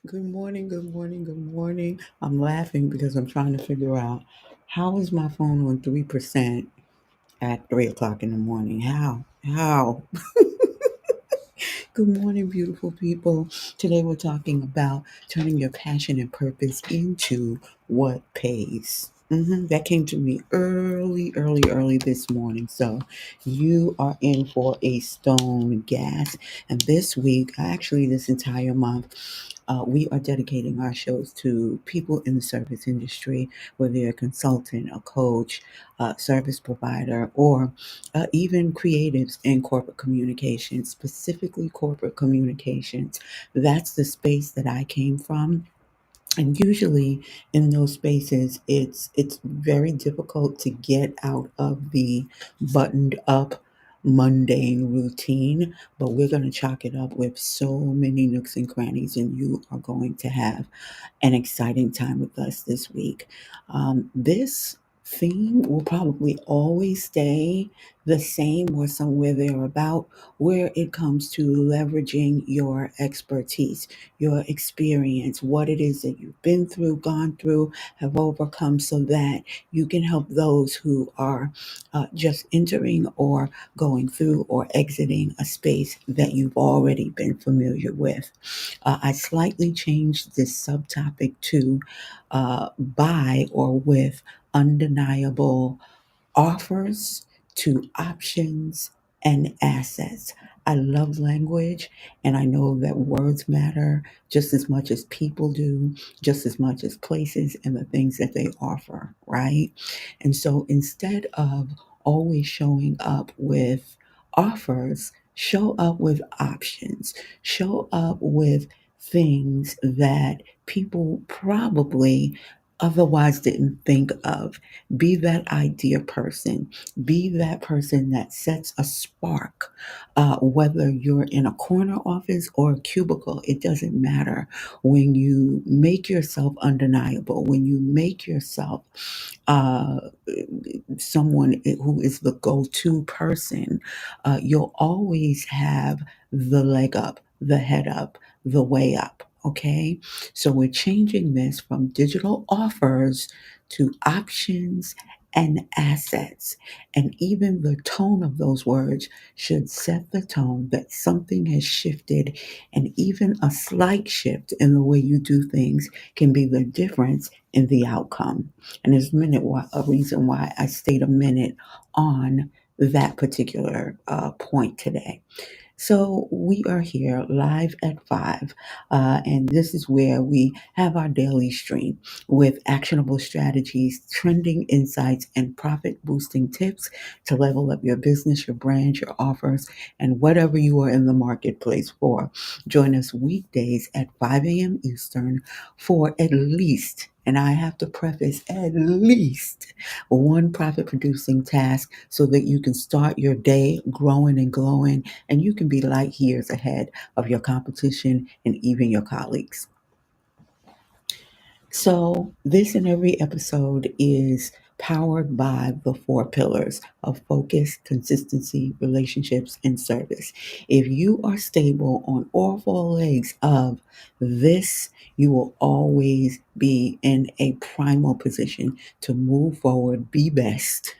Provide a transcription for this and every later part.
Good morning, good morning, good morning. I'm laughing because I'm trying to figure out how is my phone on 3% at 3 o'clock in the morning? How? Good morning, beautiful people. Today we're talking about turning your passion and purpose into what pays. That came to me early this morning. So you are in for a stone gas. And this week, actually, this entire month, we are dedicating our shows to people in the service industry, whether you're a consultant, a coach, a service provider, or even creatives in corporate communications, specifically corporate communications. That's the space that I came from. And usually in those spaces, it's very difficult to get out of the buttoned up mundane routine, but we're going to chalk it up with so many nooks and crannies, and you are going to have an exciting time with us this week. This theme will probably always stay the same or somewhere thereabout where it comes to leveraging your expertise, your experience, what it is that you've been through, gone through, have overcome so that you can help those who are just entering or going through or exiting a space that you've already been familiar with. I slightly changed this subtopic to by or with undeniable offers to options and assets. I love language, and I know that words matter just as much as people do, just as much as places and the things that they offer, right? And so instead of always showing up with offers, show up with options, show up with things that people probably otherwise didn't think of. Be that idea person. Be that person that sets a spark. Whether you're in a corner office or a cubicle, it doesn't matter. When you make yourself undeniable, when you make yourself uh, someone who is the go to person, you'll always have the leg up, the head up, the way up. Okay, so we're changing this from digital offers to options and assets. And even the tone of those words should set the tone that something has shifted, and even a slight shift in the way you do things can be the difference in the outcome. And there's a reason why I stayed a minute on that particular point today. So we are here live at 5, and this is where we have our daily stream with actionable strategies, trending insights, and profit boosting tips to level up your business, your brand, your offers, and whatever you are in the marketplace for. Join us weekdays at 5 a.m. Eastern for at least, and I have to preface, at least one profit producing task so that you can start your day growing and glowing, and you can be light years ahead of your competition and even your colleagues. So, this and every episode is powered by the four pillars of focus, consistency, relationships, and service. If you are stable on all four legs of this, you will always be in a primal position to move forward, be best,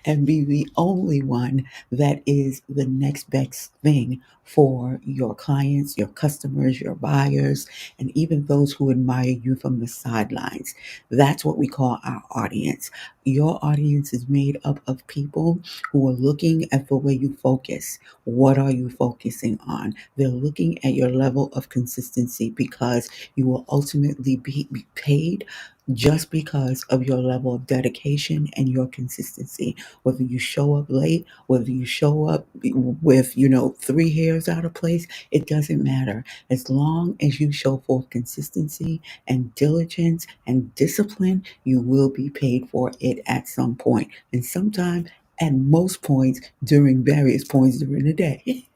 and be the only one that is the next best thing for your clients, your customers, your buyers, and even those who admire you from the sidelines. That's what we call our audience. Your audience is made up of people who are looking at the way you focus. What are you focusing on? They're looking at your level of consistency because you will ultimately be paid just because of your level of dedication and your consistency. Whether you show up late, whether you show up with, three hairs out of place, it doesn't matter. As long as you show forth consistency and diligence and discipline, you will be paid for it at some point. And sometimes, at most points, during various points during the day.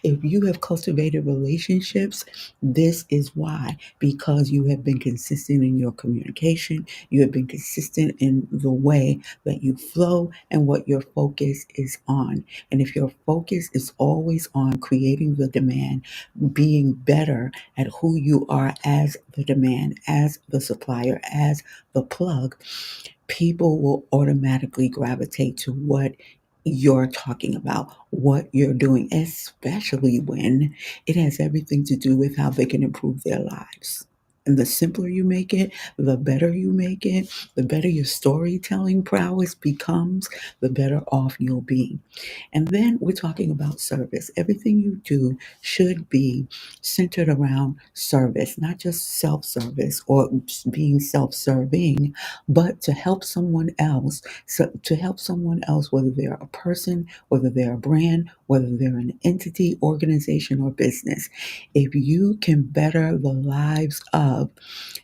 If you have cultivated relationships, this is why. Because you have been consistent in your communication, you have been consistent in the way that you flow and what your focus is on. And if your focus is always on creating the demand, being better at who you are as the demand, as the supplier, as the plug, people will automatically gravitate to what you're talking about, what you're doing, especially when it has everything to do with how they can improve their lives. And the simpler you make it, the better you make it, the better your storytelling prowess becomes, the better off you'll be. And then we're talking about service. Everything you do should be centered around service, not just self service or just being self serving, but to help someone else. So, to help someone else, whether they're a person, whether they're a brand, whether they're an entity, organization, or business. If you can better the lives of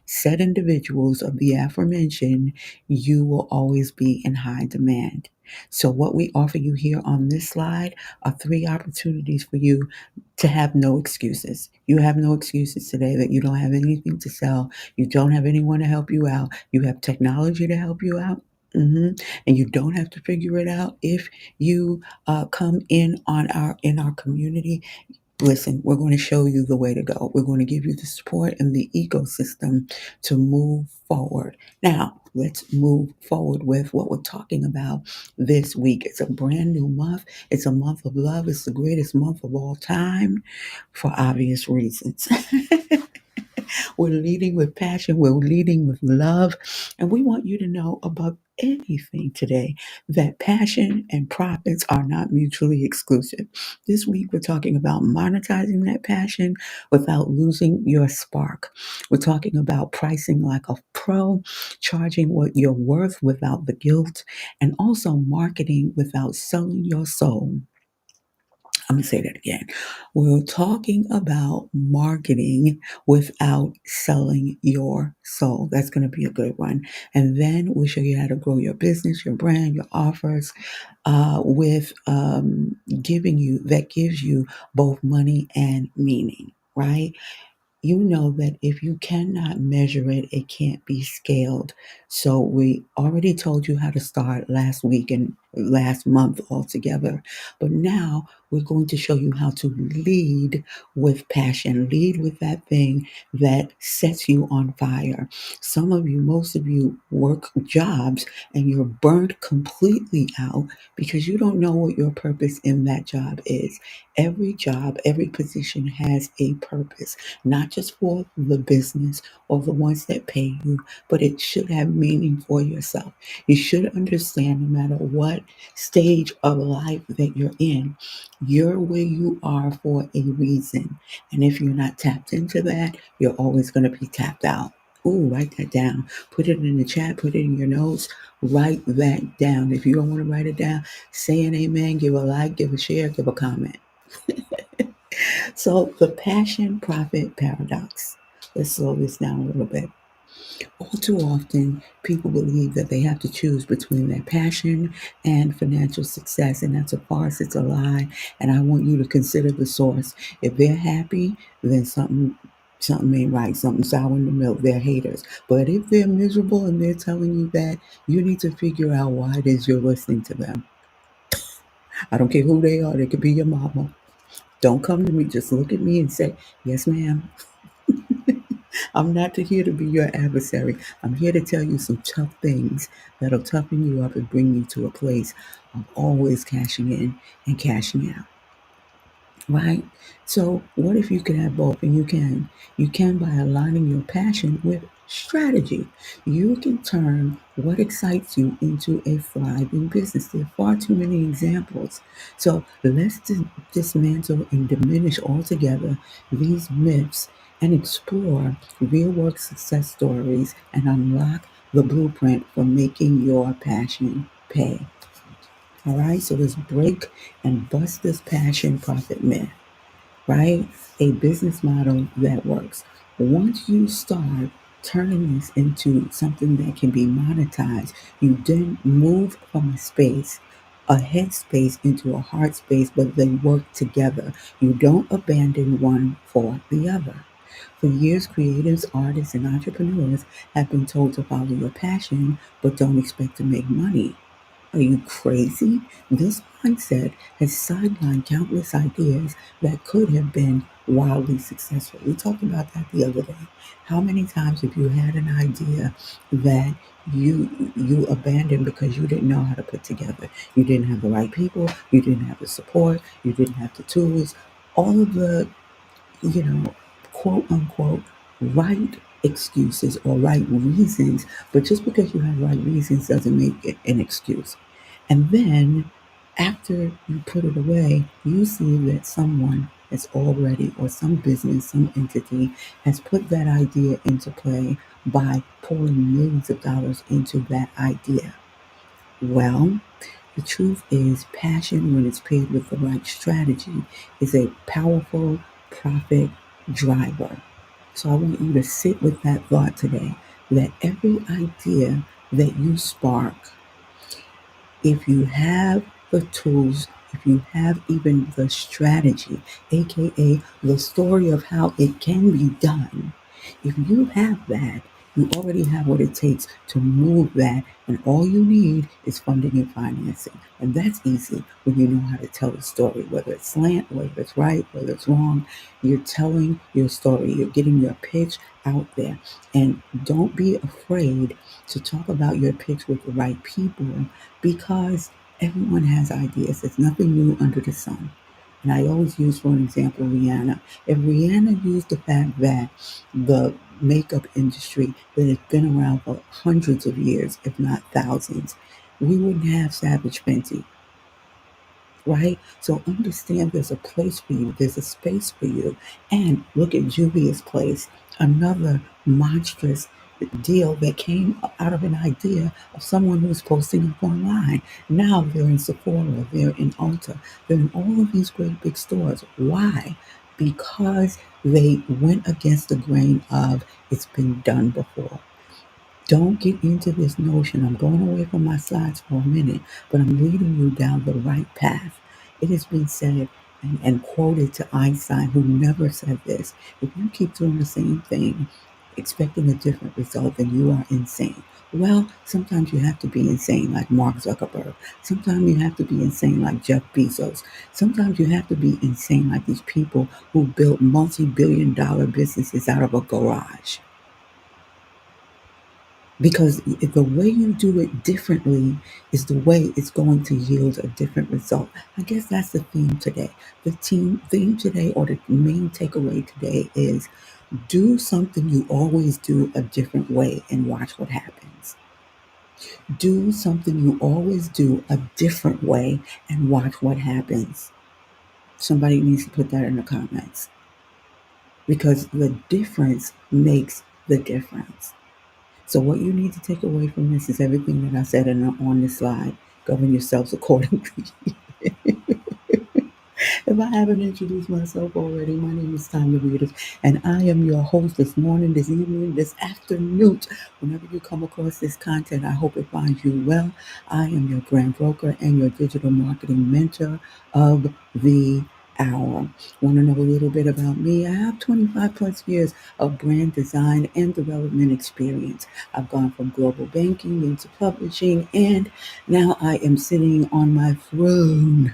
said individuals of the aforementioned, you will always be in high demand. So, what we offer you here on this slide are three opportunities for you to have no excuses. You have no excuses today that you don't have anything to sell, you don't have anyone to help you out, you have technology to help you out. And you don't have to figure it out if you come in our community. Listen, we're going to show you the way to go. We're going to give you the support and the ecosystem to move forward. Now, let's move forward with what we're talking about this week. It's a brand new month. It's a month of love. It's the greatest month of all time for obvious reasons. We're leading with passion. We're leading with love. And we want you to know above anything today that passion and profits are not mutually exclusive. This week, we're talking about monetizing that passion without losing your spark. We're talking about pricing like a pro, charging what you're worth without the guilt, and also marketing without selling your soul. I'm going to say that again. We're talking about marketing without selling your soul. That's going to be a good one. And then we'll show you how to grow your business, your brand, your offers with giving you that gives you both money and meaning, right? You know that if you cannot measure it, it can't be scaled. So we already told you how to start last week and last month altogether. But now we're going to show you how to lead with passion, lead with that thing that sets you on fire. Some of you, most of you work jobs and you're burnt completely out because you don't know what your purpose in that job is. Every job, every position has a purpose, not just for the business or the ones that pay you, but it should have meaning for yourself. You should understand no matter what stage of life that you're where you are for a reason. And if you're not tapped into that, you're always going to be tapped out. Ooh, write that down. Put it in the chat, put it in your notes. Write that down. If you don't want to write it down, say an amen, give a like, give a share, give a comment. So, the passion profit paradox. Let's slow this down a little bit. All too often, people believe that they have to choose between their passion and financial success, and that's a farce, it's a lie. And I want you to consider the source. If they're happy, then something ain't right, something sour in the milk, they're haters. But if they're miserable and they're telling you that, you need to figure out why it is you're listening to them. I don't care who they are, they could be your mama. Don't come to me, just look at me and say, yes, ma'am. I'm not here to be your adversary. I'm here to tell you some tough things that'll toughen you up and bring you to a place of always cashing in and cashing out. Right? So what if you could have both? And you can. You can by aligning your passion with strategy. You can turn what excites you into a thriving business. There are far too many examples. So let's dismantle and diminish altogether these myths and explore real work success stories and unlock the blueprint for making your passion pay. All right, so let's break and bust this passion profit myth, right? A business model that works. Once you start turning this into something that can be monetized, you then move from a space a headspace into a heart space, but they work together. You don't abandon one for the other. For years, creatives, artists, and entrepreneurs have been told to follow your passion, but don't expect to make money. Are you crazy? This mindset has sidelined countless ideas that could have been wildly successful. We talked about that the other day. How many times have you had an idea that you abandoned because you didn't know how to put together? You didn't have the right people, you didn't have the support, you didn't have the tools, all of the you know, quote unquote, right excuses or right reasons, but just because you have right reasons doesn't make it an excuse. And then after you put it away, you see that someone has already, or some business, some entity has put that idea into play by pouring millions of dollars into that idea. Well, the truth is, passion, when it's paired with the right strategy, is a powerful profit driver. So I want you to sit with that thought today that every idea that you spark, if you have the tools, if you have even the strategy, aka the story of how it can be done, if you have that, you already have what it takes to move that, and all you need is funding and financing. And that's easy when you know how to tell a story, whether it's slant, whether it's right, whether it's wrong. You're telling your story, you're getting your pitch out there. And don't be afraid to talk about your pitch with the right people because everyone has ideas. There's nothing new under the sun. And I always use, for an example, Rihanna. If Rihanna used the fact that the makeup industry that has been around for hundreds of years, if not thousands, we wouldn't have Savage Fenty, right? So understand there's a place for you, there's a space for you. And look at Juvia's Place, another monstrous deal that came out of an idea of someone who's posting up online. Now they're in Sephora, they're in Ulta, they're in all of these great big stores. Why? Because they went against the grain of it's been done before. Don't get into this notion. I'm going away from my slides for a minute, but I'm leading you down the right path. It has been said and quoted to Einstein, who never said this: if you keep doing the same thing, expecting a different result, then you are insane. Well, sometimes you have to be insane like Mark Zuckerberg. Sometimes you have to be insane like Jeff Bezos. Sometimes you have to be insane like these people who built multi-billion-dollar businesses out of a garage, because the way you do it differently is the way it's going to yield a different result. I guess that's the theme today. The theme today, or the main takeaway today, is do something you always do a different way and watch what happens. Do something you always do a different way and watch what happens. Somebody needs to put that in the comments, because the difference makes the difference. So what you need to take away from this is everything that I said on this slide. Govern yourselves accordingly. If I haven't introduced myself already, my name is Tanya Readers, and I am your host this morning, this evening, this afternoon. Whenever you come across this content, I hope it finds you well. I am your brand broker and your digital marketing mentor of the hour. Want to know a little bit about me? I have 25 plus years of brand design and development experience. I've gone from global banking into publishing, and now I am sitting on my throne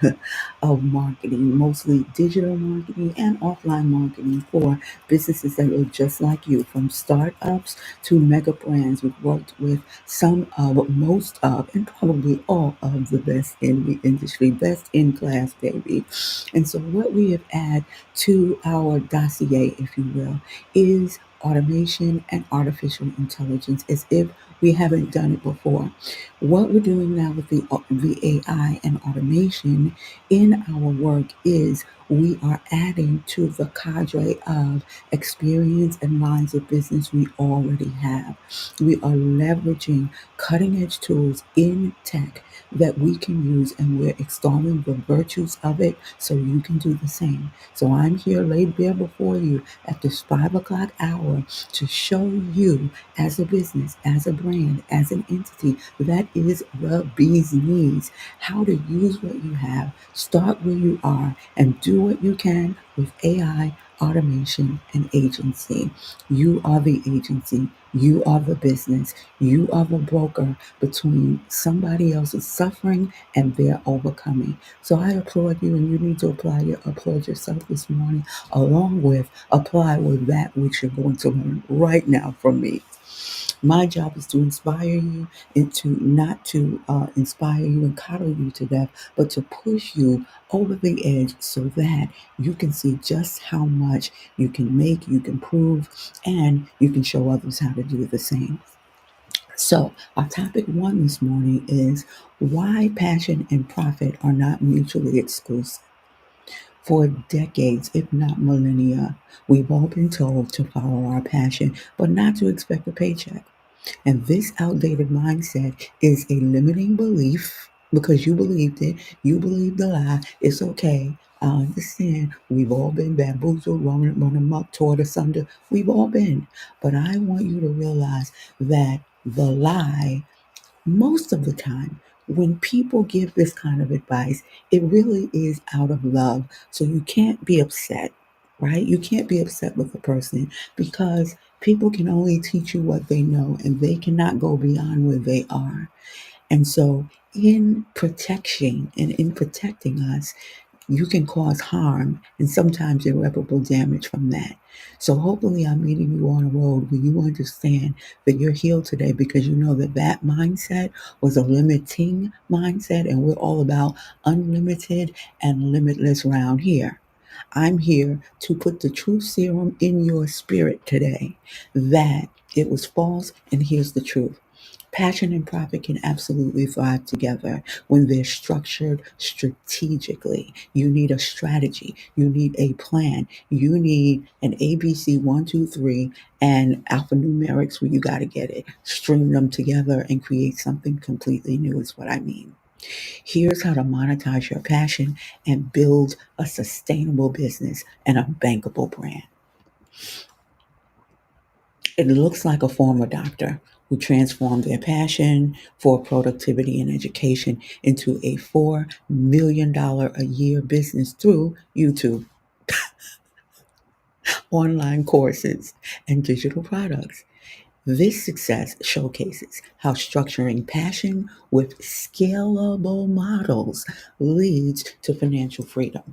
of marketing, mostly digital marketing and offline marketing for businesses that look just like you, from startups to mega brands. We've worked with some of, most of, and probably all of the best in the industry, best in class, baby. And so, what we have added to our dossier, if you will, is automation and artificial intelligence, as if we haven't done it before. What we're doing now with the AI and automation in our work is we are adding to the cadre of experience and lines of business we already have. We are leveraging cutting edge tools in tech that we can use, and we're extolling the virtues of it so you can do the same. So I'm here laid bare before you at this 5 o'clock hour to show you, as a business, as a brand, as an entity. That is the bee's knees. How to use what you have, start where you are, and do what you can with AI, automation, and agency. You are the agency. You are the business. You are the broker between somebody else's suffering and their overcoming. So I applaud you, and you need to applaud yourself this morning, along with apply with that which you're going to learn right now from me. My job is to inspire you, and to not to inspire you and coddle you to death, but to push you over the edge so that you can see just how much you can make, you can prove, and you can show others how to do the same. So, our topic one this morning is why passion and profit are not mutually exclusive. For decades, if not millennia, we've all been told to follow our passion, but not to expect a paycheck. And this outdated mindset is a limiting belief because you believed it, you believed the lie. It's okay. I understand. We've all been bamboozled, run amok, toward asunder. We've all been. But I want you to realize that the lie, most of the time, when people give this kind of advice, it really is out of love. So you can't be upset, right? You can't be upset with a person because people can only teach you what they know and they cannot go beyond where they are. And so, in protection and in protecting us, you can cause harm and sometimes irreparable damage from that. So hopefully I'm meeting you on a road where you understand that you're healed today because you know that that mindset was a limiting mindset, and we're all about unlimited and limitless around here. I'm here to put the truth serum in your spirit today that it was false and here's the truth. Passion and profit can absolutely thrive together when they're structured strategically. You need a strategy, you need a plan, you need an ABC 1, 2, 3, and alphanumerics where you got to get it. String them together and create something completely new, is what I mean. Here's how to monetize your passion and build a sustainable business and a bankable brand. It looks like a former doctor who transformed their passion for productivity and education into a $4 million a year business through YouTube, online courses, and digital products. This success showcases how structuring passion with scalable models leads to financial freedom.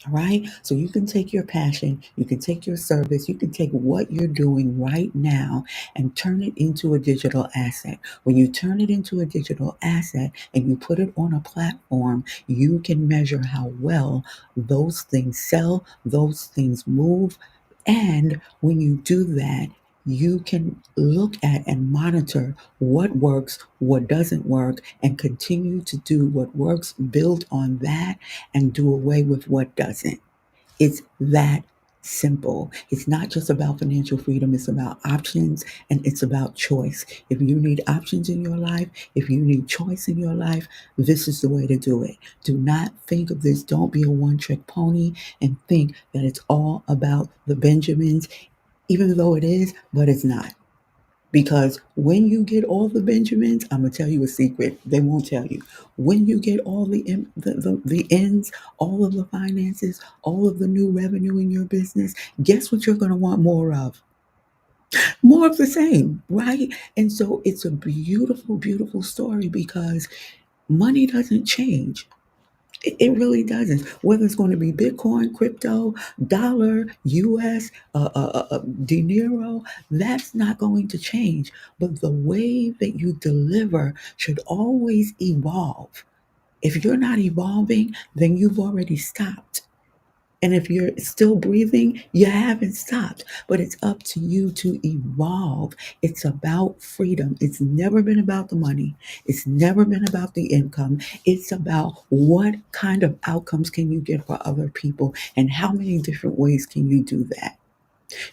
All right. So you can take your passion, you can take your service, you can take what you're doing right now and turn it into a digital asset. When you turn it into a digital asset and you put it on a platform, you can measure how well those things sell, those things move. And when you do that, you can look at and monitor what works, what doesn't work, and continue to do what works, build on that, and do away with what doesn't. It's that simple. It's not just about financial freedom, it's about options and it's about choice. If you need options in your life, if you need choice in your life, this is the way to do it. Do not think of this, don't be a one trick pony and think that it's all about the Benjamins, even though it is, but it's not. Because when you get all the Benjamins, I'm gonna tell you a secret. They won't tell you. When you get all the ends, all of the finances, all of the new revenue in your business, guess what you're gonna want more of? More of the same, right? And so it's a beautiful, beautiful story because money doesn't change. It really doesn't. Whether it's going to be Bitcoin, crypto, dollar, US, dinero, that's not going to change. But the way that you deliver should always evolve. If you're not evolving, then you've already stopped. And if you're still breathing, you haven't stopped. But it's up to you to evolve. It's about freedom. It's never been about the money. It's never been about the income. It's about what kind of outcomes can you get for other people and how many different ways can you do that.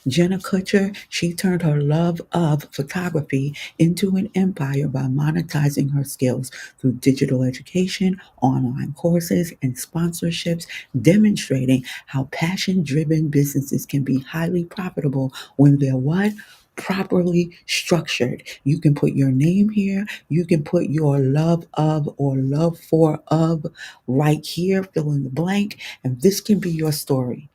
Jenna Kutcher, she turned her love of photography into an empire by monetizing her skills through digital education, online courses, and sponsorships, demonstrating how passion-driven businesses can be highly profitable when they're what? properly structured. You can put your name here, you can put your love of or love for of right here, fill in the blank, and this can be your story.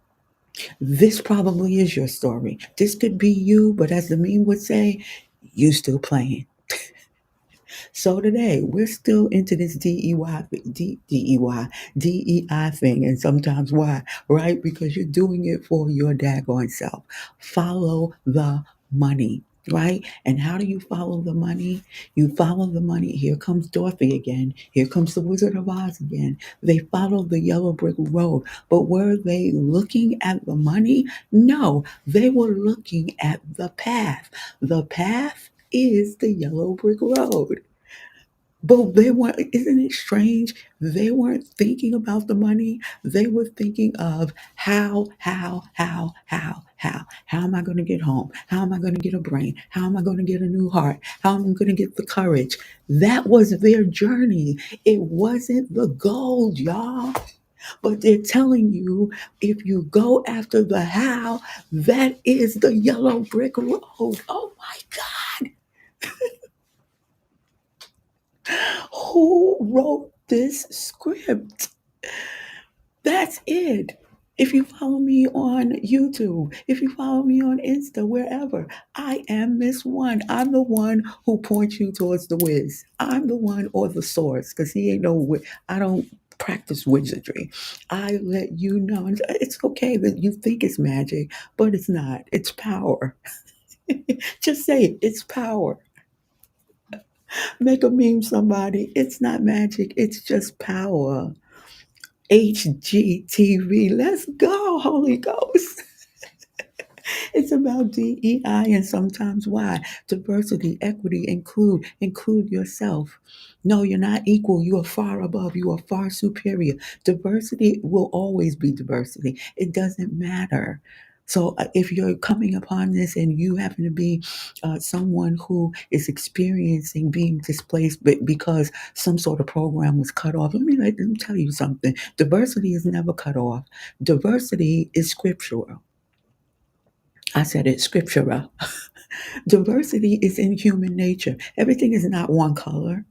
This probably is your story. This could be you, but as the meme would say, you still playing. So today we're still into this DEI thing, and sometimes why, right? Because you're doing it for your daggone self. Follow the money, right? And how do you follow the money? You follow the money. Here comes Dorothy again. Here comes the Wizard of Oz again. They followed the yellow brick road, but were they looking at the money? No, they were looking at the path. The path is the yellow brick road. But they weren't, isn't it strange? They weren't thinking about the money. They were thinking of how am I going to get home? How am I going to get a brain? How am I going to get a new heart? How am I going to get the courage? That was their journey. It wasn't the gold, y'all. But they're telling you if you go after the how, that is the yellow brick road. Oh my God. Who wrote this script? That's it. If you follow me on YouTube, if you follow me on Insta, wherever, I am Miss One. I'm the one who points you towards the whiz. I'm the one or the source, because he ain't no, I don't practice wizardry. I let you know. And it's okay that you think it's magic, but it's not. It's power. Just say it. It's power. Make a meme, somebody. It's not magic. It's just power. HGTV. Let's go, Holy Ghost. It's about DEI and sometimes why. Diversity, equity, include yourself. No, you're not equal. You are far above. You are far superior. Diversity will always be diversity. It doesn't matter. So if you're coming upon this and you happen to be someone who is experiencing being displaced because some sort of program was cut off, let me tell you something. Diversity is never cut off. Diversity is scriptural. I said it, scriptura. Diversity is in human nature. Everything is not one color.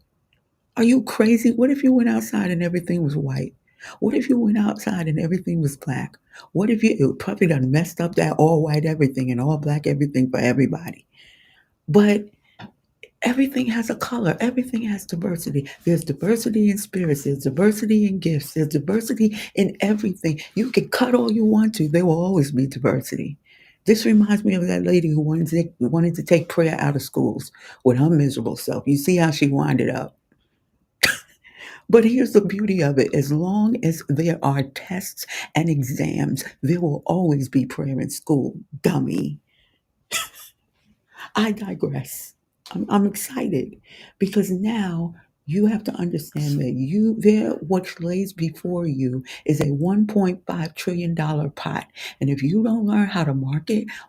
Are you crazy? What if you went outside and everything was white? What if you went outside and everything was black? What if it probably done messed up that all white everything and all black everything for everybody? But everything has a color. Everything has diversity. There's diversity in spirits. There's diversity in gifts. There's diversity in everything. You can cut all you want to. There will always be diversity. This reminds me of that lady who wanted to take prayer out of schools with her miserable self. You see how she winded up. But here's the beauty of it. As long as there are tests and exams, there will always be prayer in school. Dummy. I digress. I'm excited because now you have to understand that what lays before you is a $1.5 trillion pot. And if you don't learn how to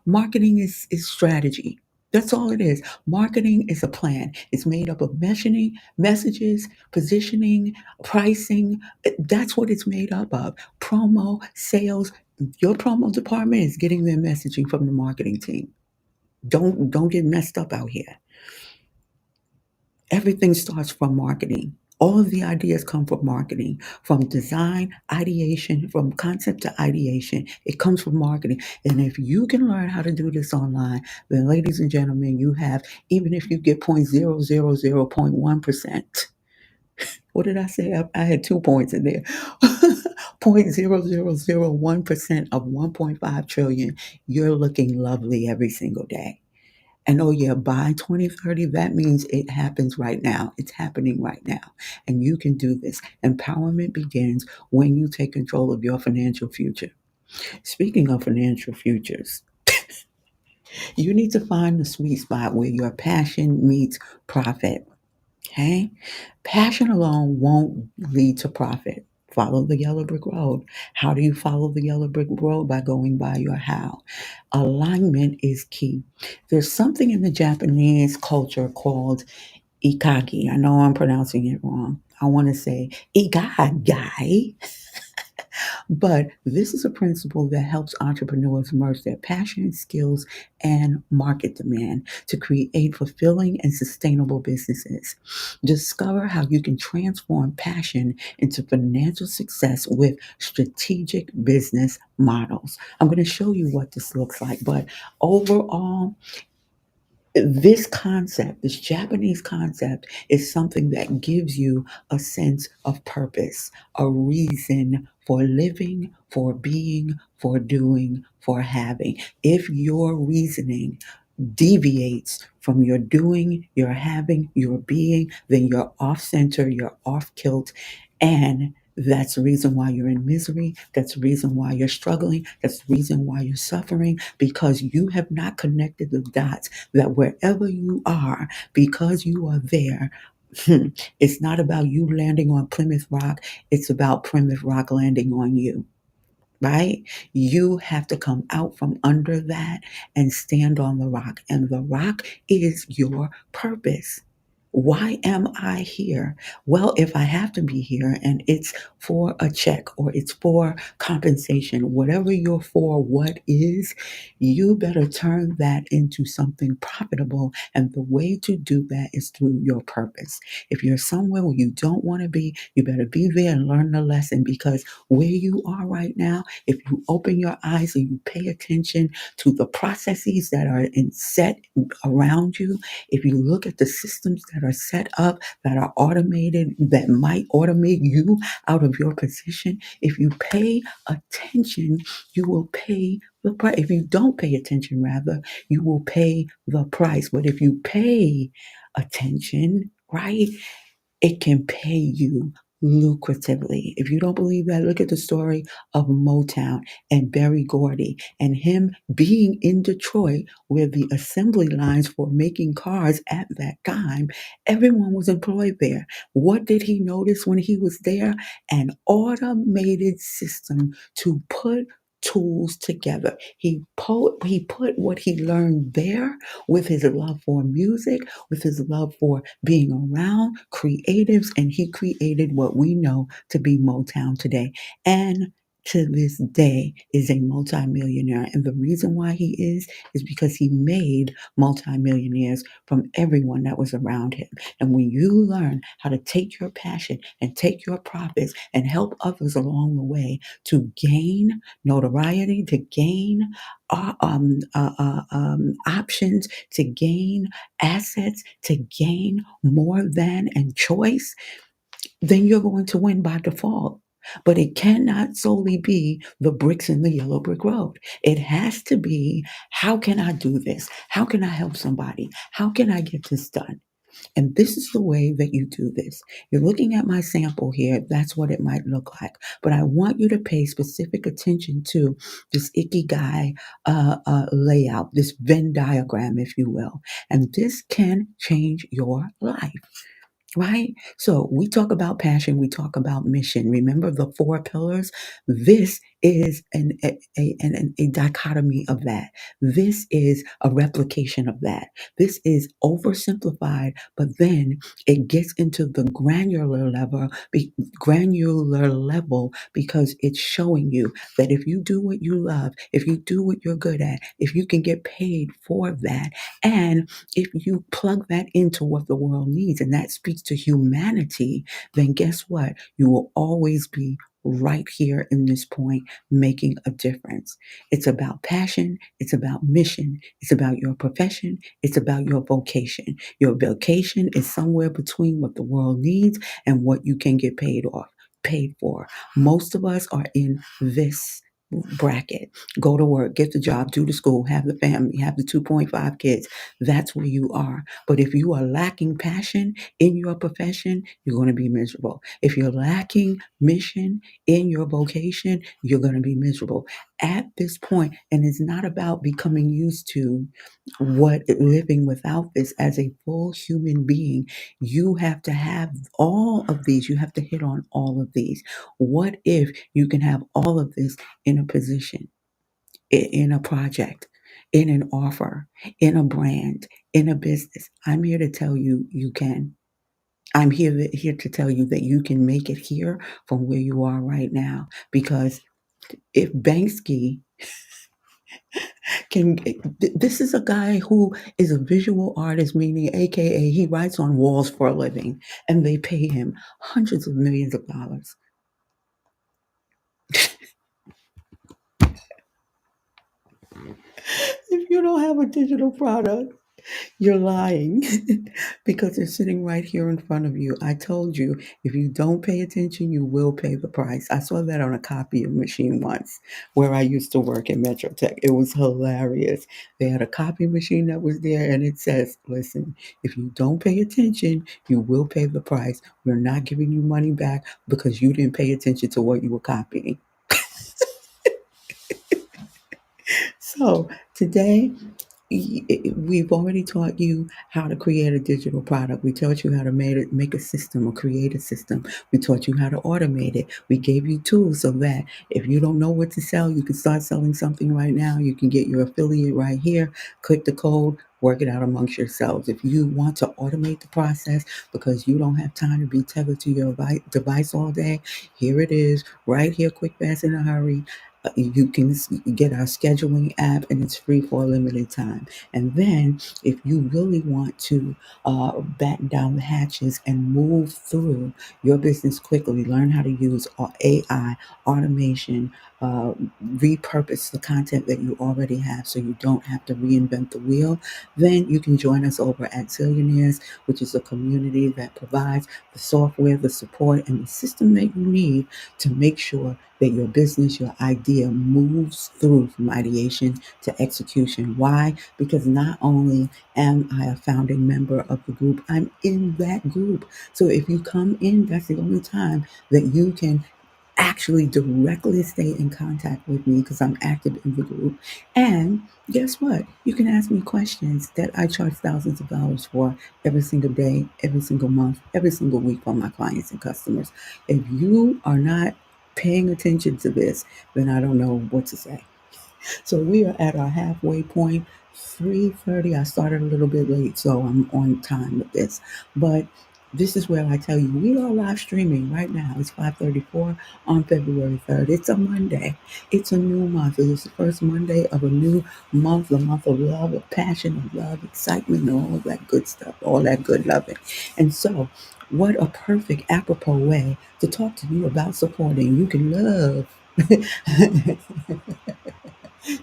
marketing is strategy. That's all it is. Marketing is a plan. It's made up of mentioning, messages, positioning, pricing. That's what it's made up of. Promo, sales. Your promo department is getting their messaging from the marketing team. Don't get messed up out here. Everything starts from marketing. All of the ideas come from marketing, from design, ideation, from concept to ideation. It comes from marketing. And if you can learn how to do this online, then ladies and gentlemen, you have, even if you get 0.000.1%. What did I say? I had 2 points in there. 0.0001% of 1.5 trillion. You're looking lovely every single day. And oh, yeah, by 2030, that means it happens right now. It's happening right now. And you can do this. Empowerment begins when you take control of your financial future. Speaking of financial futures, you need to find the sweet spot where your passion meets profit. Okay? Passion alone won't lead to profit. Follow the yellow brick road. How do you follow the yellow brick road? By going by your how. Alignment is key. There's something in the Japanese culture called Ikigai. I know I'm pronouncing it wrong. I want to say Ikigai. But this is a principle that helps entrepreneurs merge their passion, skills, and market demand to create fulfilling and sustainable businesses. Discover how you can transform passion into financial success with strategic business models. I'm going to show you what this looks like, but overall, this concept, this Japanese concept, is something that gives you a sense of purpose, a reason for living, for being, for doing, for having. If your reasoning deviates from your doing, your having, your being, then you're off center, you're off kilt. And that's the reason why you're in misery. That's the reason why you're struggling. That's the reason why you're suffering, because you have not connected the dots that wherever you are, because you are there, it's not about you landing on Plymouth Rock. It's about Plymouth Rock landing on you, right? You have to come out from under that and stand on the rock. And the rock is your purpose. Why am I here? Well, if I have to be here and it's for a check or it's for compensation, whatever your for what is, you better turn that into something profitable. And the way to do that is through your purpose. If you're somewhere where you don't want to be, you better be there and learn the lesson, because where you are right now, if you open your eyes and you pay attention to the processes that are in set around you, if you look at the systems that are set up, that are automated, that might automate you out of your position, if you pay attention, you will pay the price. If you don't pay attention, rather, you will pay the price. But if you pay attention, right, it can pay you lucratively. If you don't believe that, look at the story of Motown and Berry Gordy and him being in Detroit, where the assembly lines for making cars at that time, everyone was employed there. What did he notice when he was there? An automated system to put tools together. He put what he learned there with his love for music, with his love for being around creatives, and he created what we know to be Motown today. And to this day is a multimillionaire. And the reason why he is because he made multimillionaires from everyone that was around him. And when you learn how to take your passion and take your profits and help others along the way to gain notoriety, to gain options, to gain assets, to gain more than and choice, then you're going to win by default. But it cannot solely be the bricks in the yellow brick road. It has to be, how can I do this? How can I help somebody? How can I get this done? And this is the way that you do this. You're looking at my sample here. That's what it might look like. But I want you to pay specific attention to this Ikigai layout, this Venn diagram, if you will. And this can change your life. Right? So we talk about passion, we talk about mission. Remember the four pillars? This is a dichotomy of that. This is a replication of that. This is oversimplified, but then it gets into the granular level, because it's showing you that if you do what you love, if you do what you're good at, if you can get paid for that, and if you plug that into what the world needs, and that speaks to humanity, then guess what? You will always be right here in this point, making a difference. It's about passion. It's about mission. It's about your profession. It's about your vocation. Your vocation is somewhere between what the world needs and what you can get paid for. Most of us are in this bracket. Go to work, get the job, do the school, have the family, have the 2.5 kids. That's where you are. But if you are lacking passion in your profession, you're going to be miserable. If you're lacking mission in your vocation, you're going to be miserable at this point. And it's not about becoming used to what living without this as a full human being. You have to have all of these. You have to hit on all of these. What if you can have all of this in a position, in a project, in an offer, in a brand, in a business? I'm here to tell you, you can. I'm here to tell you that you can make it here from where you are right now. Because if Banksy can, this is a guy who is a visual artist, meaning AKA he writes on walls for a living, and they pay him hundreds of millions of dollars. If you don't have a digital product, you're lying because they're sitting right here in front of you. I told you, if you don't pay attention, you will pay the price. I saw that on a copy machine once where I used to work in Metrotech. It was hilarious. They had a copy machine that was there, and it says, listen, if you don't pay attention, you will pay the price. We're not giving you money back because you didn't pay attention to what you were copying. So today, we've already taught you how to create a digital product. We taught you how to make a system or create a system. We taught you how to automate it. We gave you tools so that if you don't know what to sell, you can start selling something right now. You can get your affiliate right here, click the code, work it out amongst yourselves. If you want to automate the process because you don't have time to be tethered to your device all day, here it is, right here, quick, fast, in a hurry. You can get our scheduling app, and it's free for a limited time. And then if you really want to batten down the hatches and move through your business quickly, learn how to use AI, automation, uh, repurpose the content that you already have so you don't have to reinvent the wheel, then you can join us over at Zillionaires, which is a community that provides the software, the support, and the system that you need to make sure that your business, your idea moves through from ideation to execution. Why? Because not only am I a founding member of the group, I'm in that group. So if you come in, that's the only time that you can actually directly stay in contact with me because I'm active in the group. And guess what? You can ask me questions that I charge thousands of dollars for every single day, every single month, every single week for my clients and customers. If you are not paying attention to this, then I don't know what to say. So we are at our halfway point. 3:30. I started a little bit late, so I'm on time with this. But this is where I tell you we are live streaming right now. It's 5:34 on February 3rd. It's a Monday. It's a new month. It's the first Monday of a new month, a month of love, of passion, of love, excitement, and all of that good stuff, all that good loving. And so, what a perfect apropos way to talk to you about supporting. You can love.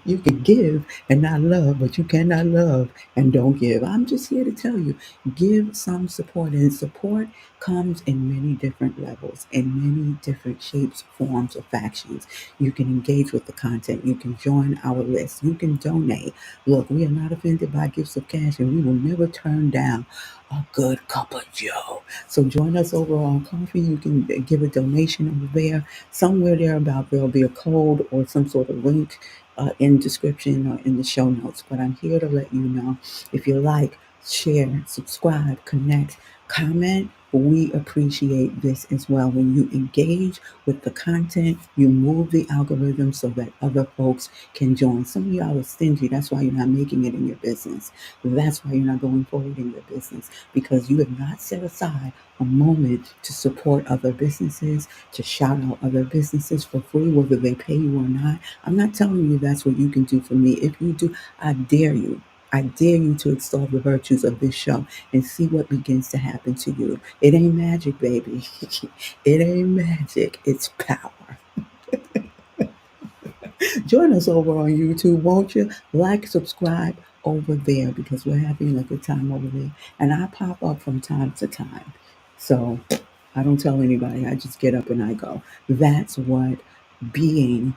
You can give and not love, but you cannot love and don't give. I'm just here to tell you, give some support. And support comes in many different levels, in many different shapes, forms, or factions. You can engage with the content. You can join our list. You can donate. Look, we are not offended by gifts of cash, and we will never turn down a good cup of Joe. So join us over on Coffee. You can give a donation over there. Somewhere there about there'll be a code or some sort of link in description or in the show notes. But I'm here to let you know, if you like, share, subscribe, connect, comment. We appreciate this as well. When you engage with the content, you move the algorithm so that other folks can join. Some of y'all are stingy. That's why you're not making it in your business. That's why you're not going forward in your business, because you have not set aside a moment to support other businesses, to shout out other businesses for free, whether they pay you or not. I'm not telling you that's what you can do for me. If you do, I dare you. I dare you to extol the virtues of this show and see what begins to happen to you. It ain't magic, baby. It ain't magic. It's power. Join us over on YouTube, won't you? Like, subscribe over there because we're having a good time over there. And I pop up from time to time. So I don't tell anybody. I just get up and I go. That's what being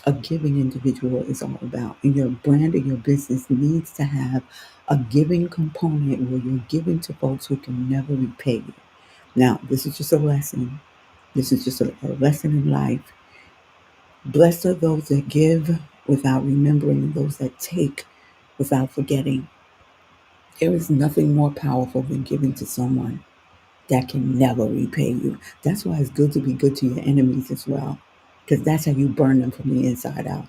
a giving individual is all about. And your brand and your business needs to have a giving component where you're giving to folks who can never repay you. Now, this is just a lesson. This is just a lesson in life. Blessed are those that give without remembering, and those that take without forgetting. There is nothing more powerful than giving to someone that can never repay you. That's why it's good to be good to your enemies as well, because that's how you burn them from the inside out.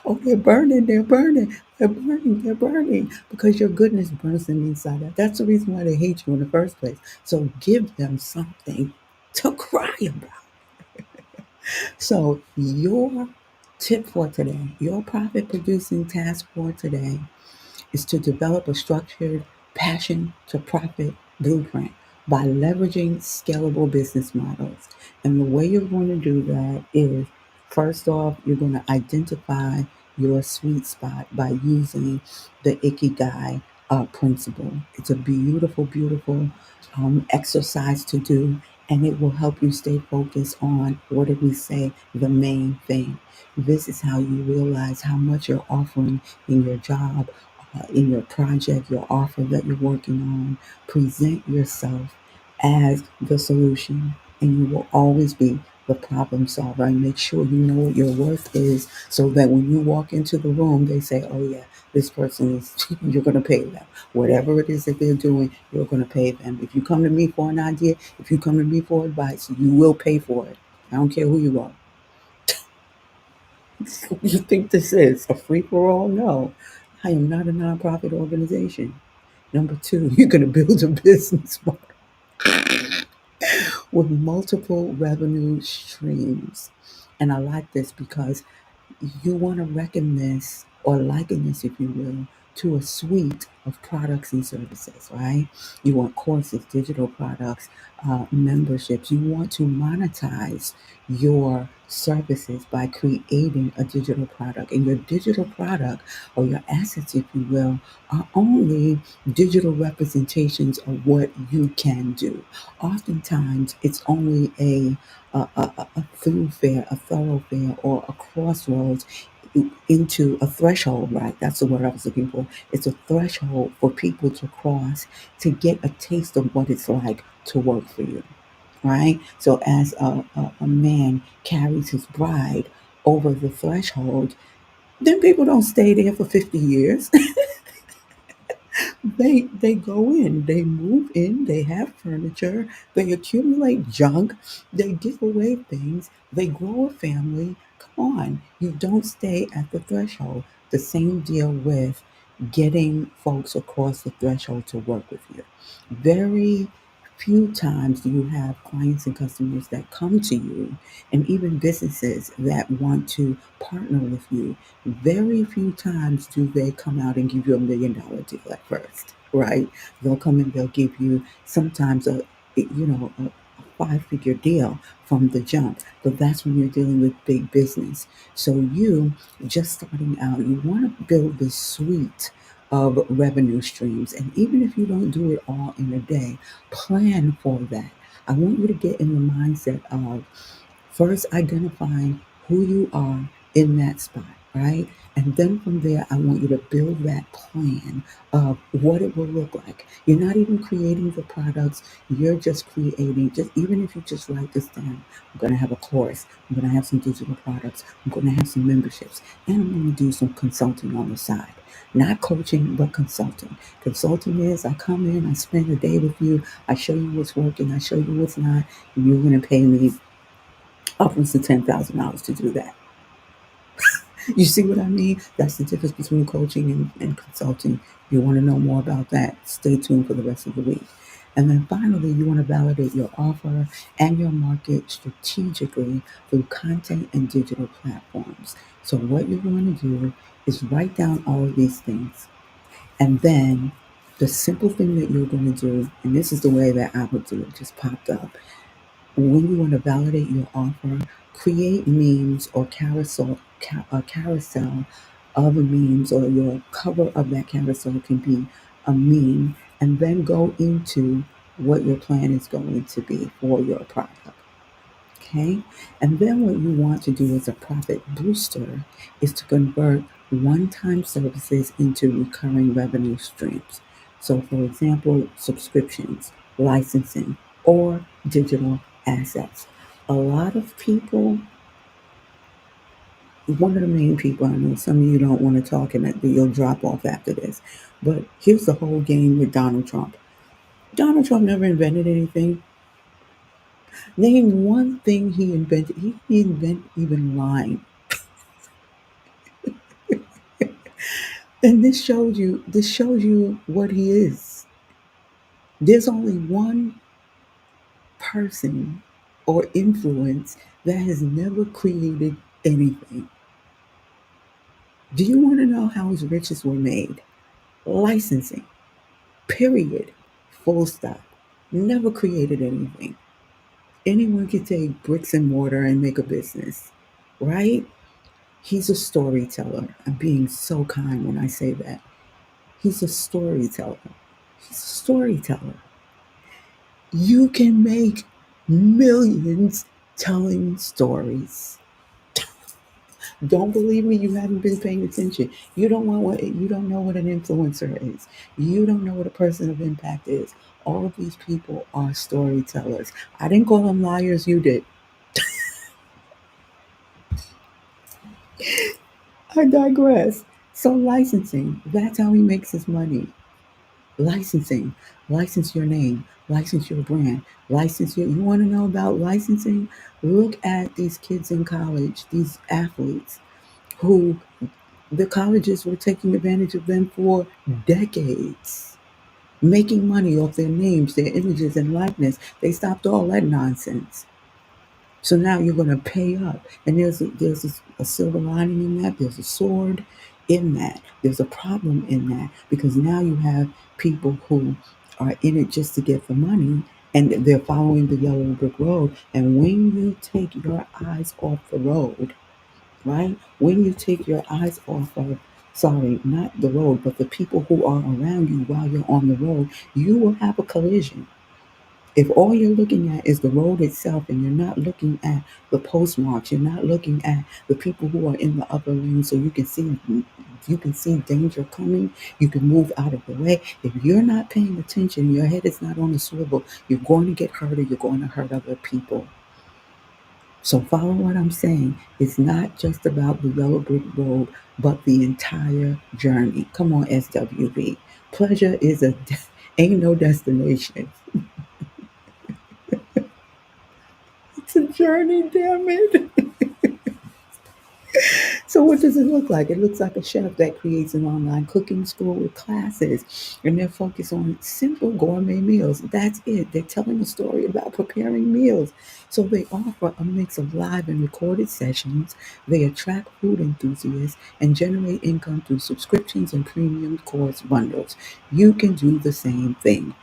Oh, they're burning, they're burning, they're burning, they're burning. Because your goodness burns them inside out. That's the reason why they hate you in the first place. So give them something to cry about. So your tip for today, your profit producing task for today is to develop a structured passion to profit blueprint by leveraging scalable business models. And the way you're going to do that is first off, you're going to identify your sweet spot by using the Ikigai principle. It's a beautiful, beautiful exercise to do, and it will help you stay focused on what did we say, the main thing. This is how you realize how much you're offering in your job, in your project, your offer that you're working on. Present yourself as the solution, and you will always be the problem solver. And make sure you know what your worth is so that when you walk into the room, they say, oh, yeah, this person is, you're going to pay them. Whatever it is that they're doing, you're going to pay them. If you come to me for an idea, if you come to me for advice, you will pay for it. I don't care who you are. You think this is a free for all? No. I am not a nonprofit organization. Number two, you're going to build a business model with multiple revenue streams. And I like this because you want to reckon this or liken this, if you will, to a suite of products and services, right? You want courses, digital products, memberships. You want to monetize your services by creating a digital product. And your digital product or your assets, if you will, are only digital representations of what you can do. Oftentimes, it's only a thoroughfare, a thoroughfare, or a crossroads into a threshold, right? That's the word I was looking for. It's a threshold for people to cross to get a taste of what it's like to work for you, right? So as a man carries his bride over the threshold, then people don't stay there for 50 years. They go in, they move in, they have furniture, they accumulate junk, they give away things, they grow a family. Come on, you don't stay at the threshold. The same deal with getting folks across the threshold to work with you. Very few times do you have clients and customers that come to you, and even businesses that want to partner with you. Very few times do they come out and give you $1 million deal at first, right? They'll come and they'll give you sometimes a 5-figure deal from the jump, but that's when you're dealing with big business. So you just starting out, you want to build this suite of revenue streams, and even if you don't do it all in a day, plan for that. I want you to get in the mindset of first identifying who you are in that spot, right? And then from there, I want you to build that plan of what it will look like. You're not even creating the products, you're just creating, just even if you just write this down, I'm going to have a course, I'm going to have some digital products, I'm going to have some memberships, and I'm going to do some consulting on the side. Not coaching, but consulting. Consulting is I come in, I spend a day with you, I show you what's working, I show you what's not, and you're going to pay me upwards to $10,000 to do that. You see what I mean? That's the difference between coaching and consulting. You want to know more about that? Stay tuned for the rest of the week. And then finally, you want to validate your offer and your market strategically through content and digital platforms. So, what you're going to do is write down all of these things. And then the simple thing that you're going to do, and this is the way that I would do it, just popped up when you want to validate your offer, create memes or a carousel of memes, or your cover of that carousel can be a meme, and then go into what your plan is going to be for your product. Okay. And then what you want to do as a profit booster is to convert one-time services into recurring revenue streams. So for example, subscriptions, licensing, or digital assets. A lot of people, one of the main people, I know some of you don't want to talk and that you'll drop off after this, but here's the whole game with Donald Trump. Donald Trump never invented anything. Name one thing he invented. He didn't invent even lying. And this shows you what he is. There's only one person or influence that has never created anything. Do you want to know how his riches were made? Licensing. Period. Full stop. Never created anything. Anyone can take bricks and mortar and make a business, right? He's a storyteller. I'm being so kind when I say that. He's a storyteller. He's a storyteller. You can make millions telling stories. Don't believe me, you haven't been paying attention. You don't know what an influencer is. You don't know what a person of impact is. All of these people are storytellers. I didn't call them liars, you did. I digress. So licensing, that's how he makes his money. Licensing. License your name, license your brand, you want to know about licensing? Look at these kids in college, these athletes who the colleges were taking advantage of them for decades, making money off their names, their images, and likeness. They stopped all that nonsense. So now you're going to pay up, and there's a silver lining in that. There's a sword in that. There's a problem in that because now you have people who are in it just to get the money, and they're following the yellow brick road. And when you take your eyes off the road, right? When you take your eyes off of, sorry, not the road, but the people who are around you while you're on the road, you will have a collision. If all you're looking at is the road itself and you're not looking at the postmarks, you're not looking at the people who are in the other lane so you can see danger coming, you can move out of the way. If you're not paying attention, your head is not on a swivel, you're going to get hurt or you're going to hurt other people. So follow what I'm saying. It's not just about the yellow brick road, but the entire journey. Come on, SWV. Pleasure is ain't no destination. It's a journey, damn it. So what does it look like? It looks like a chef that creates an online cooking school with classes, and they're focused on simple gourmet meals. That's it. They're telling a story about preparing meals. So they offer a mix of live and recorded sessions. They attract food enthusiasts and generate income through subscriptions and premium course bundles. You can do the same thing.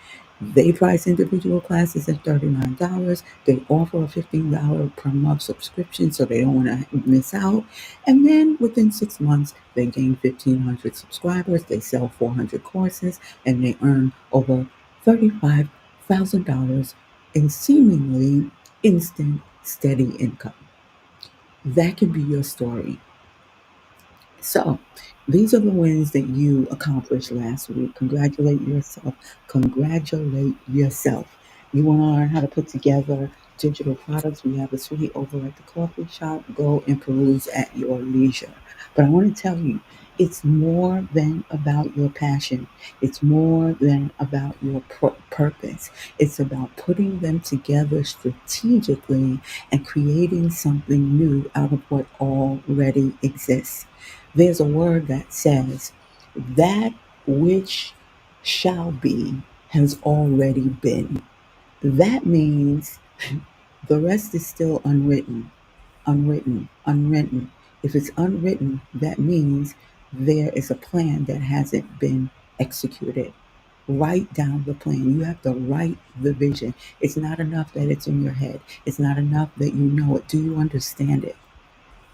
They price individual classes at $39. They offer a $15 per month subscription so they don't want to miss out. And then within 6 months, they gain 1,500 subscribers, they sell 400 courses, and they earn over $35,000 in seemingly instant, steady income. That can be your story. So, these are the wins that you accomplished last week. Congratulate yourself. Congratulate yourself. You want to learn how to put together digital products? We have a suite over at the coffee shop. Go and peruse at your leisure. But I want to tell you, it's more than about your passion. It's more than about your purpose. It's about putting them together strategically and creating something new out of what already exists. There's a word that says, that which shall be has already been. That means the rest is still unwritten, unwritten, unwritten. If it's unwritten, that means there is a plan that hasn't been executed. Write down the plan. You have to write the vision. It's not enough that it's in your head. It's not enough that you know it. Do you understand it?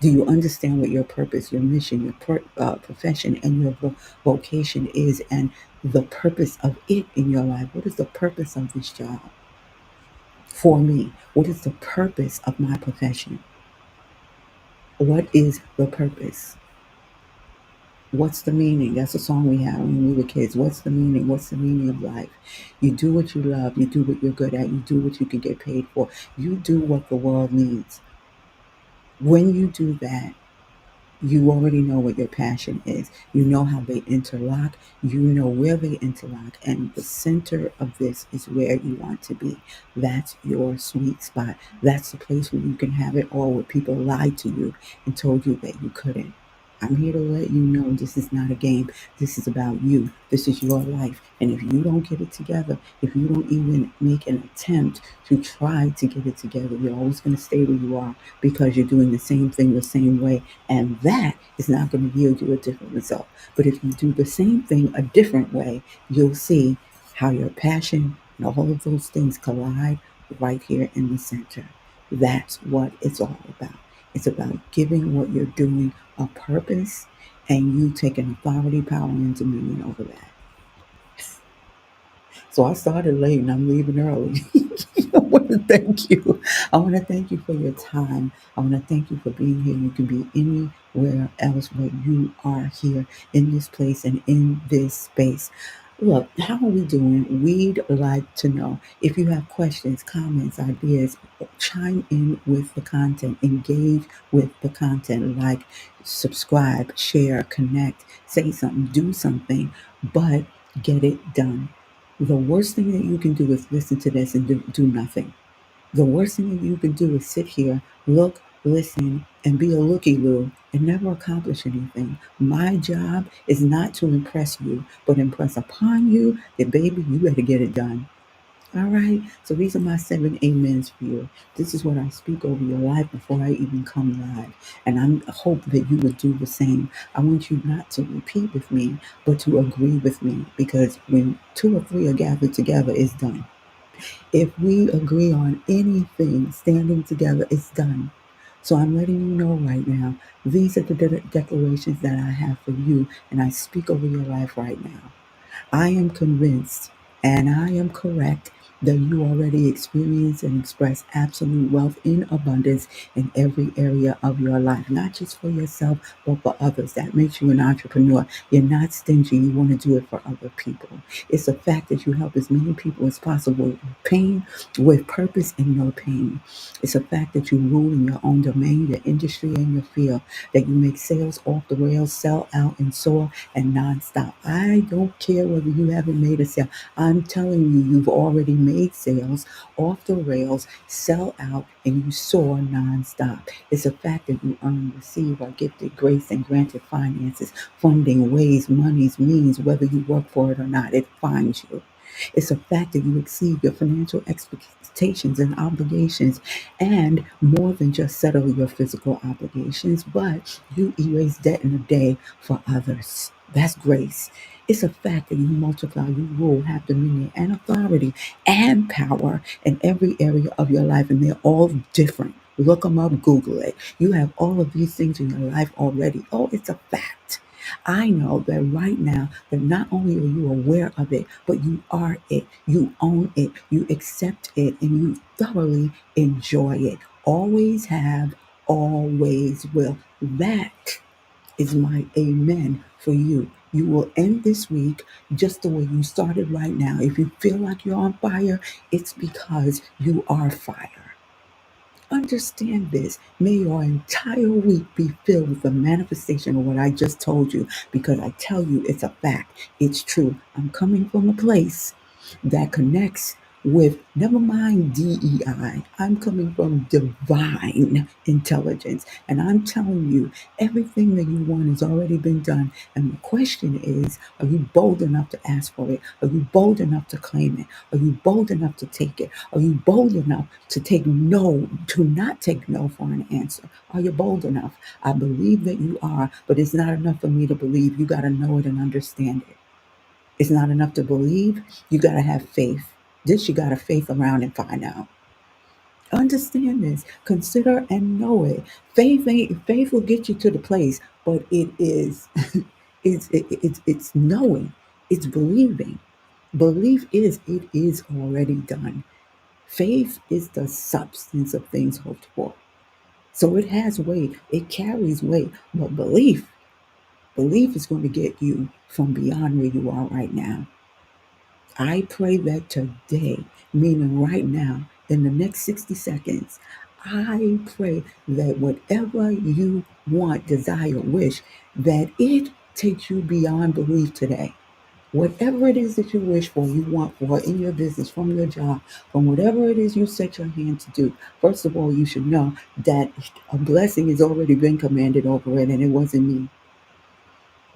Do you understand what your purpose, your mission, your profession, and your vocation is, and the purpose of it in your life? What is the purpose of this job for me? What is the purpose of my profession? What is the purpose? What's the meaning? That's a song we had when we were kids. What's the meaning? What's the meaning of life? You do what you love. You do what you're good at. You do what you can get paid for. You do what the world needs. When you do that, you already know what your passion is. You know how they interlock. You know where they interlock. And the center of this is where you want to be. That's your sweet spot. That's the place where you can have it all, where people lied to you and told you that you couldn't. I'm here to let you know this is not a game. This is about you. This is your life. And if you don't get it together, if you don't even make an attempt to try to get it together, you're always going to stay where you are because you're doing the same thing the same way. And that is not going to yield you a different result. But if you do the same thing a different way, you'll see how your passion and all of those things collide right here in the center. That's what it's all about. It's about giving what you're doing a purpose and you taking authority, power, and dominion over that. So I started late and I'm leaving early. I want to thank you. I want to thank you for your time. I want to thank you for being here. You can be anywhere else, but you are here in this place and in this space. Look, how are we doing? We'd like to know. If you have questions, comments, ideas, chime in with the content, engage with the content, like, subscribe, share, connect, say something, do something, but get it done. The worst thing that you can do is listen to this and do nothing. The worst thing that you can do is sit here, look, listen, and be a looky loo and never accomplish anything. My job is not to impress you, but impress upon you that, baby, you better get it done. All right. So these are my 7 amens for you. This is what I speak over your life before I even come live. And I hope that you would do the same. I want you not to repeat with me, but to agree with me. Because when two or three are gathered together, it's done. If we agree on anything, standing together, it's done. So I'm letting you know right now, these are the declarations that I have for you. And I speak over your life right now. I am convinced and I am correct that you already experience and express absolute wealth in abundance in every area of your life, not just for yourself, but for others. That makes you an entrepreneur. You're not stingy. You want to do it for other people. It's a fact that you help as many people as possible with pain, with purpose, and no pain. It's a fact that you rule in your own domain, your industry, and your field, that you make sales off the rails, sell out, and soar and nonstop. I don't care whether you haven't made a sale. I'm telling you, you've already made sales off the rails, sell out, and you soar nonstop. It's a fact that you earn, receive, are gifted grace and granted finances, funding, ways, monies, means, whether you work for it or not. It finds you. It's a fact that you exceed your financial expectations and obligations, and more than just settle your physical obligations, but you erase debt in a day for others. That's grace. It's a fact that you multiply, you rule, have dominion and authority and power in every area of your life, and they're all different. Look them up, Google it. You have all of these things in your life already. Oh, it's a fact. I know that right now that not only are you aware of it, but you are it. You own it. You accept it, and you thoroughly enjoy it. Always have, always will. That is my amen for you. You will end this week just the way you started right now. If you feel like you're on fire, it's because you are fire. Understand this. May your entire week be filled with the manifestation of what I just told you, because I tell you it's a fact. It's true. I'm coming from a place that connects with, never mind DEI. I'm coming from divine intelligence. And I'm telling you, everything that you want has already been done. And the question is, are you bold enough to ask for it? Are you bold enough to claim it? Are you bold enough to take it? Are you bold enough to take no, to not take no for an answer? Are you bold enough? I believe that you are, but it's not enough for me to believe. You got to know it and understand it. It's not enough to believe. You got to have faith. This you got to faith around and find out. Understand this. Consider and know it. Faith will get you to the place, but it is it's knowing. It's believing. Belief is it is already done. Faith is the substance of things hoped for. So it has weight. It carries weight. But belief is going to get you from beyond where you are right now. I pray that today, meaning right now, in the next 60 seconds, I pray that whatever you want, desire, wish, that it takes you beyond belief today. Whatever it is that you wish for, you want for in your business, from your job, from whatever it is you set your hand to do, first of all, you should know that a blessing has already been commanded over it, and it wasn't me.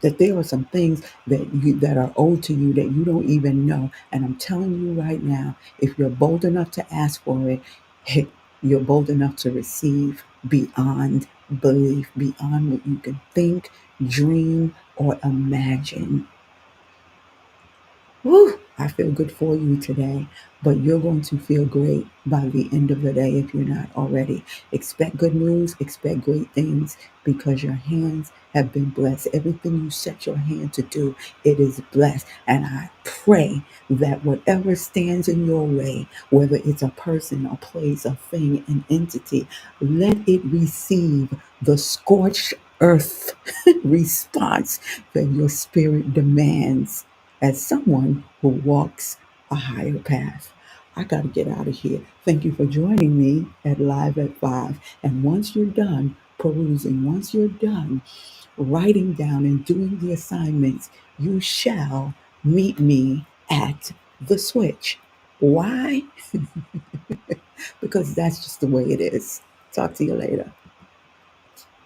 That there are some things that are owed to you that you don't even know. And I'm telling you right now, if you're bold enough to ask for it, hey, you're bold enough to receive beyond belief, beyond what you can think, dream, or imagine. Woo, I feel good for you today, but you're going to feel great by the end of the day if you're not already. Expect good news, expect great things because your hands have been blessed. Everything you set your hand to do, it is blessed. And I pray that whatever stands in your way, whether it's a person, a place, a thing, an entity, let it receive the scorched earth response that your spirit demands as someone who walks a higher path. I got to get out of here. Thank you for joining me at Live at 5. And once you're done perusing, once you're done writing down and doing the assignments, you shall meet me at the switch. Why? Because that's just the way it is. Talk to you later.